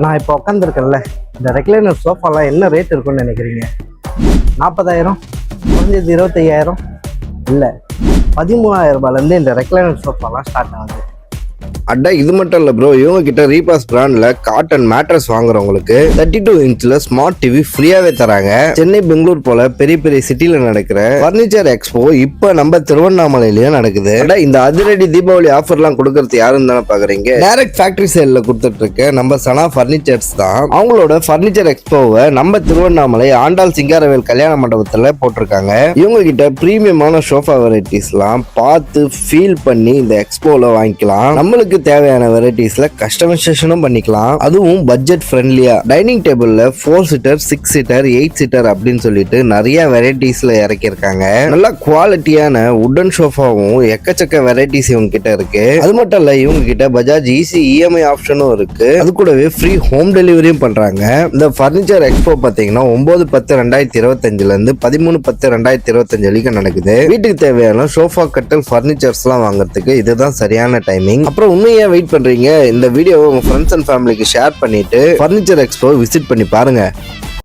நான் இப்போ உட்காந்துருக்கேன்ல, இந்த ரெக்லைனர் சோஃபாலாம் என்ன ரேட் இருக்குன்னு நினைக்கிறீங்க? 40,000, குறைஞ்சது 25,000, இல்லை 13,000 ரூபாயிலேருந்து இந்த ரெக்லைனர் சோஃபாலாம் ஸ்டார்ட் ஆகுது. அட்டா இது மட்டும் இல்ல ப்ரோ, இவங்க கிட்ட ரீபாஸ் பிராண்ட்ல காட்டன் மேட்ரஸ் வாங்குறவங்களுக்கு 32 இன்ச்ல ஸ்மார்ட் டிவி ஃப்ரீயாவே தராங்க. சென்னை, பெங்களூர் போல பெரிய பெரிய சிட்டில நடக்கிற பர்னிச்சர் எக்ஸ்போ இப்ப நம்ம திருவண்ணாமலையிலயும் நடக்குது. இந்த அதிரடி தீபாவளி ஆஃபர்லாம் கொடுக்கறது யாருன்னு தானே பாக்குறீங்க. டைரக்ட் ஃபேக்டரி சேல்ல கொடுத்துட்டு இருக்க நம்ம சனா பர்னிச்சர்ஸ் தான் அவங்களோட பர்னிச்சர் எக்ஸ்போவை நம்ம திருவண்ணாமலை ஆண்டாள் சிங்காரவேல் கல்யாண மண்டபத்துல போட்டிருக்காங்க. இவங்க கிட்ட பிரீமியமான சோஃபா வெரைட்டிஸ்லாம் பார்த்து ஃபீல் பண்ணி இந்த எக்ஸ்போல வாங்கிக்கலாம். நம்மளுக்கு தேவையான வெரைட்டிஸ்ல கஸ்டமைசேஷனும் பண்ணிக்கலாம். அதுவும் பட்ஜெட் ஃப்ரெண்ட்லியா. டைனிங் டேபிள்ல 4 சீட்டர், 6 சீட்டர், 8 சீட்டர் அப்படின்னு சொல்லிட்டு நிறைய வெரைட்டிஸ்ல இறக்கியிருக்காங்க. நல்ல குவாலிட்டியான உடன் சோஃபாவும் எக்கச்சக்க வெரைட்டிஸ் இவங்க கிட்ட இருக்கு. அது மட்டும் இல்ல, இவங்க கிட்ட பஜாஜ் ஈஸி இஎம்ஐ ஆப்ஷனும் இருக்கு. அது கூடவே ஃப்ரீ ஹோம் டெலிவரியும் பண்றாங்க. இந்த பர்னிச்சர் எக்ஸ்போ பாத்தீங்கன்னா 9/10/2025 இருந்து 13/10/2025 வரைக்கும் நடக்குது. வீட்டுக்கு தேவையான சோஃபா, கட்டல், பர்னிச்சர்ஸ் எல்லாம் வாங்குறதுக்கு இதுதான் சரியான டைமிங். அப்புறம் உண்மையா வெயிட் பண்றீங்க? இந்த வீடியோவை உங்க ஃப்ரெண்ட்ஸ் அண்ட் ஃபேமிலிக்கு ஷேர் பண்ணிட்டு பர்னிச்சர் எக்ஸ்போ விசிட் பண்ணி பாருங்க.